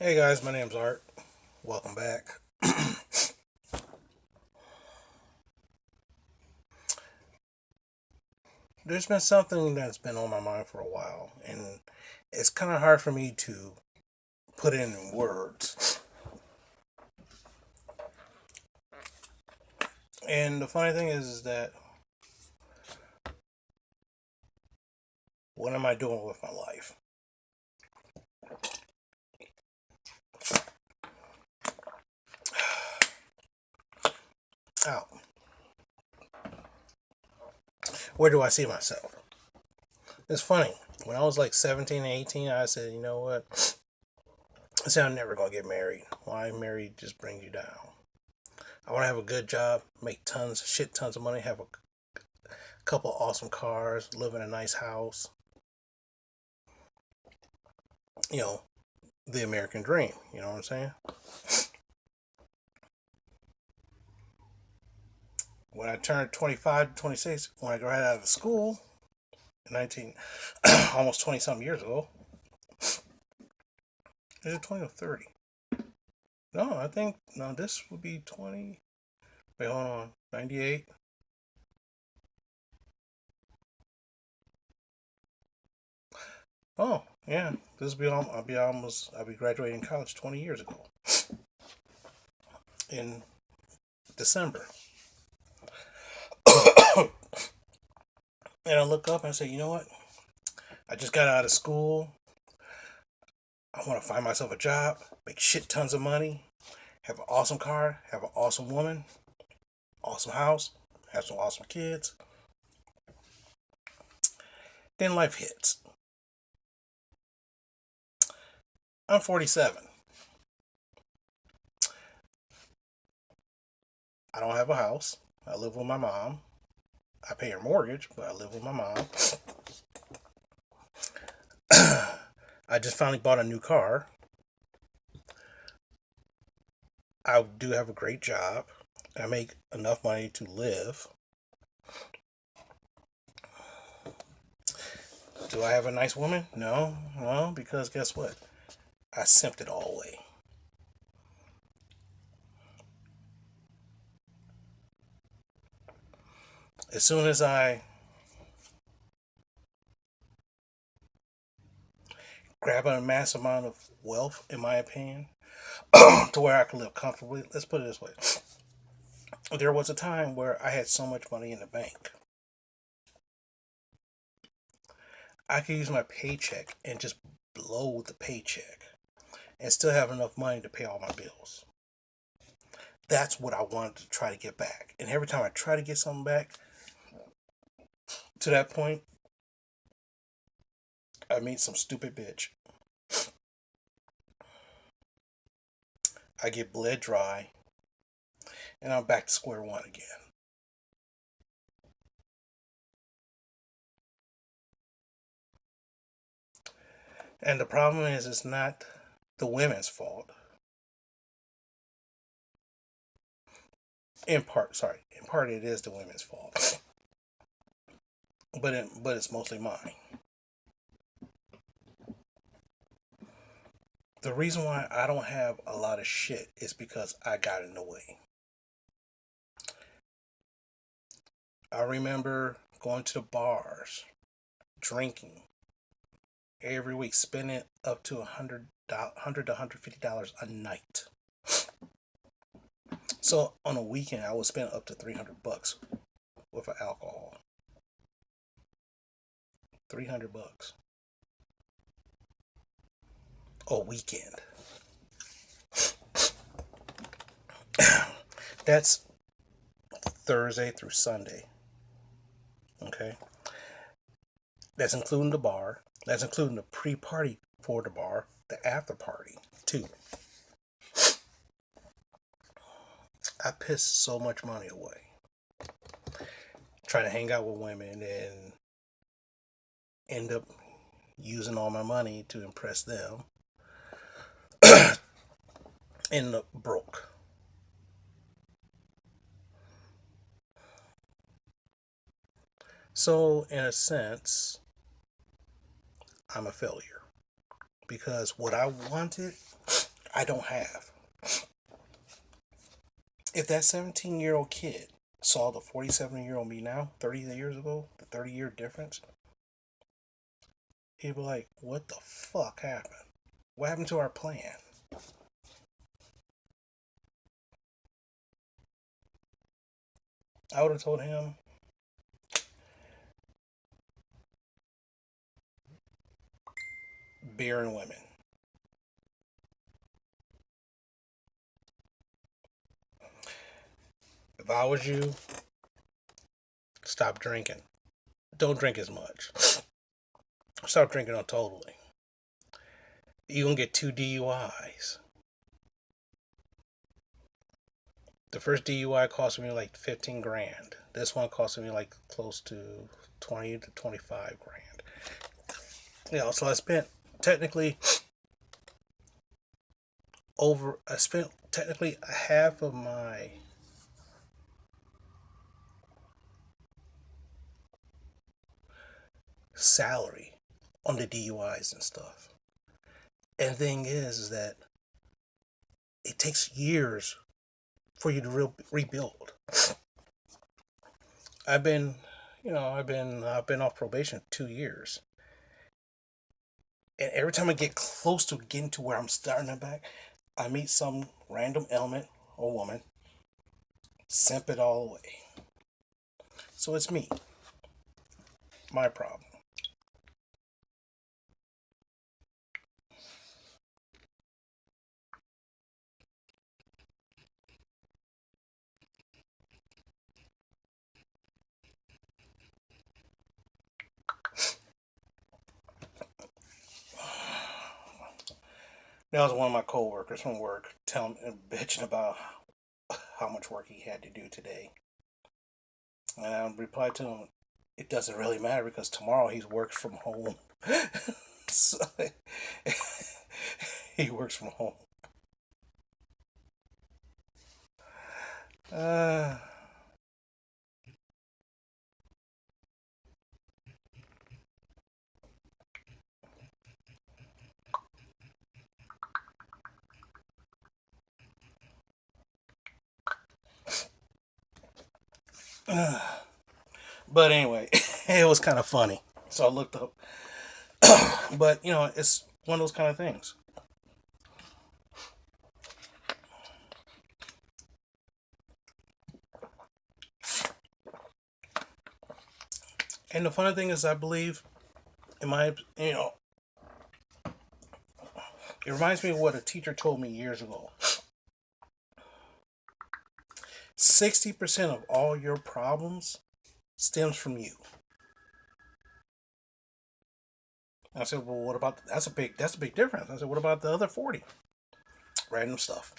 Hey guys, my name's Art. Welcome back. There's been something that's been on my mind for a while, and it's kind of hard for me to put it in words. And the funny thing is that what am I doing with my life? Out. Where do I see myself? It's funny. When I was like 17 and 18, I said, you know what? I said, I'm never going to get married. Why? Married just brings you down. I want to have a good job, make tons of money, have a couple awesome cars, live in a nice house. You know, the American dream. You know what I'm saying? When I turned 25 to 26, when I got out of school, 19, almost 20 something years ago, is it 20 or 30? No, I think, no, this would be 20. Wait, hold on. 98. Oh, yeah. This will be, I'll be graduating college 20 years ago in December. And I look up and I say, you know what? I just got out of school. I want to find myself a job, make shit tons of money, have an awesome car, have an awesome woman, awesome house, have some awesome kids. Then life hits. I'm 47. I don't have a house. I live with my mom. I pay her mortgage, but I live with my mom. I just finally bought a new car. I do have a great job. I make enough money to live. Do I have a nice woman? No, no, because guess what? I simped it all away. As soon as I grab a massive amount of wealth, in my opinion, to where I can live comfortably, let's put it this way. There was a time where I had so much money in the bank. I could use my paycheck and just blow the paycheck and still have enough money to pay all my bills. That's what I wanted to try to get back. And every time I try to get something back to that point, I meet some stupid bitch. I get bled dry and I'm back to square one again. And the problem is, it's not the women's fault. In part, it is the women's fault, but it's mostly mine. The reason why I don't have a lot of shit is because I got in the way. I remember going to the bars, drinking every week, spending up to $100 to $150 a night. So on a weekend, I would spend up to $300 with alcohol. $300 a weekend. That's Thursday through Sunday. Okay, that's including the bar. That's including the pre-party for the bar, the after party too. I pissed so much money away trying to hang out with women and end up using all my money to impress them. End up broke. So in a sense, I'm a failure because what I wanted, I don't have. If that 17-year-old kid saw the 47-year-old me now, 30 years ago, the 30-year difference, he'd be like, what the fuck happened? What happened to our plan? I would have told him, beer and women. If I was you, stop drinking. Don't drink as much. Stop drinking on totally. You're gonna get 2 DUIs. The first DUI cost me like 15 grand. This one cost me like close to 20 to 25 grand. So I spent technically I spent technically half of my salary on the DUIs and stuff. And the thing is that it takes years for you to rebuild. I've been, I've been off probation 2 years, and every time I get close to getting to where I'm starting back, I meet some random element or woman, simp it all away. So it's me, my problem. That was one of my coworkers from work telling bitching about how much work he had to do today. And I replied to him, it doesn't really matter because tomorrow he works from home. So, he works from home. Uh, but anyway, it was kind of funny. So I looked up. But, it's one of those kind of things. And the funny thing is, I believe, in my, it reminds me of what a teacher told me years ago. 60% of all your problems stems from you. I said, well, what about that's a big difference. I said, what about the other 40? Random stuff.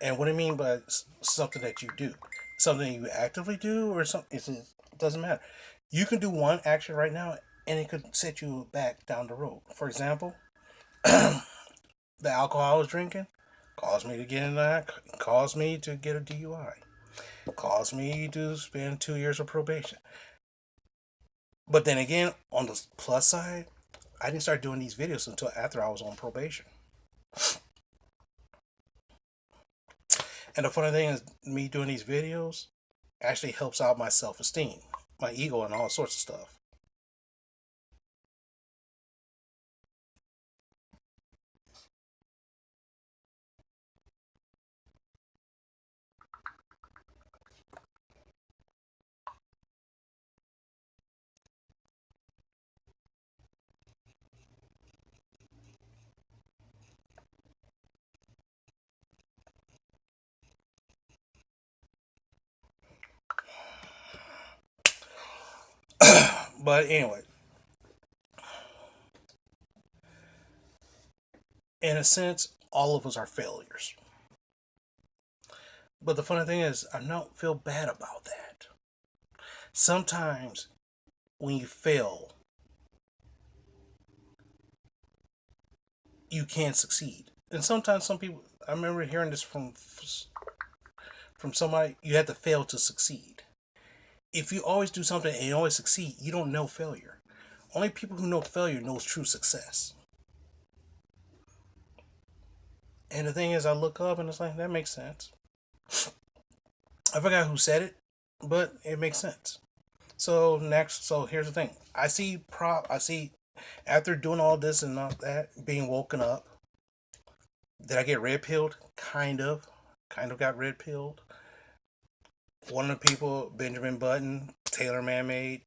And what I mean by something that you do, something you actively do, or something, it doesn't matter. You can do one action right now, and it could set you back down the road. For example, the alcohol I was drinking caused me to get in that, caused me to get a DUI, caused me to spend 2 years of probation. But then again, on the plus side, I didn't start doing these videos until after I was on probation. And the funny thing is, me doing these videos actually helps out my self esteem, my ego, and all sorts of stuff. But anyway, in a sense, all of us are failures. But the funny thing is, I don't feel bad about that. Sometimes when you fail, you can succeed. And sometimes some people, I remember hearing this from somebody, you have to fail to succeed. If you always do something and you always succeed, you don't know failure. Only people who know failure knows true success. And the thing is, I look up and it's like, that makes sense. I forgot who said it, but it makes sense. So here's the thing. I see after doing all this and all that, being woken up, did I get red pilled? Kind of got red pilled. One of the people, Benjamin Button, Taylor Man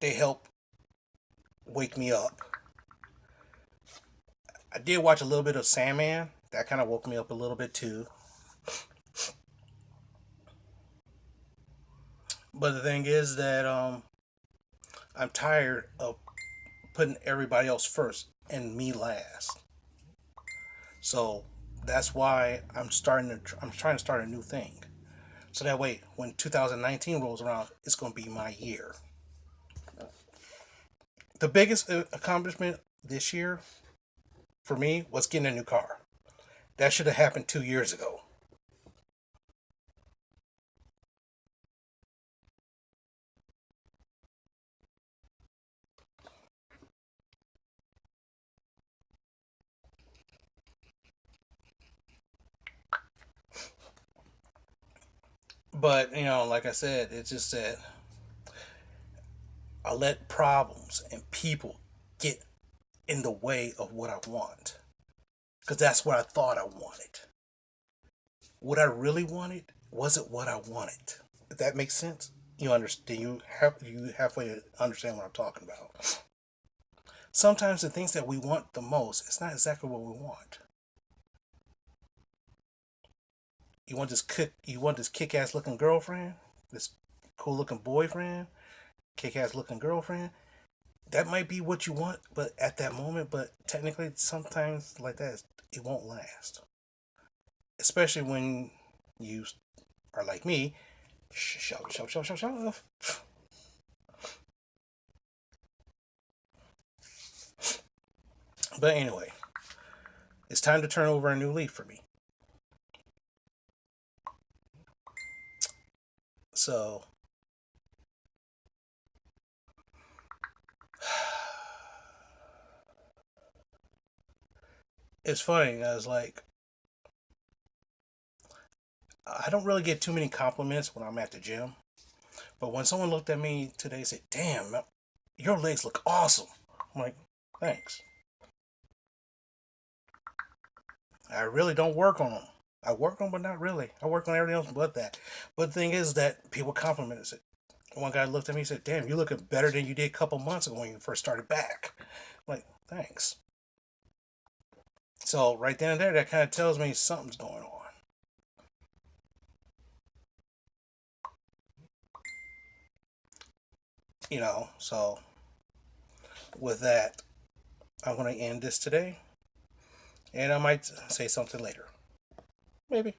they help wake me up. I did watch a little bit of Sandman. That kind of woke me up a little bit too. But the thing is that I'm tired of putting everybody else first and me last. So that's why I'm trying to start a new thing. So that way, when 2019 rolls around, it's going to be my year. The biggest accomplishment this year for me was getting a new car. That should have happened 2 years ago. But like I said, it's just that I let problems and people get in the way of what I want because that's what I thought I wanted. What I really wanted wasn't what I wanted. If that makes sense, you understand. You halfway understand what I'm talking about. Sometimes the things that we want the most, it's not exactly what we want. You want this kick ass looking girlfriend, this cool looking boyfriend, kick ass looking girlfriend. That might be what you want, but at that moment, but technically, sometimes like that, it won't last. Especially when you are like me, shove. But anyway, it's time to turn over a new leaf for me. So it's funny. I was like, I don't really get too many compliments when I'm at the gym. But when someone looked at me today and said, "Damn, your legs look awesome," I'm like, "Thanks." I really don't work on them. I work on them, but not really. I work on everything else but that. But the thing is that people complimented it. One guy looked at me and said, "Damn, you're looking better than you did a couple months ago when you first started back." I'm like, thanks. So right then and there, that kind of tells me something's going on. So with that, I'm going to end this today, and I might say something later. Maybe.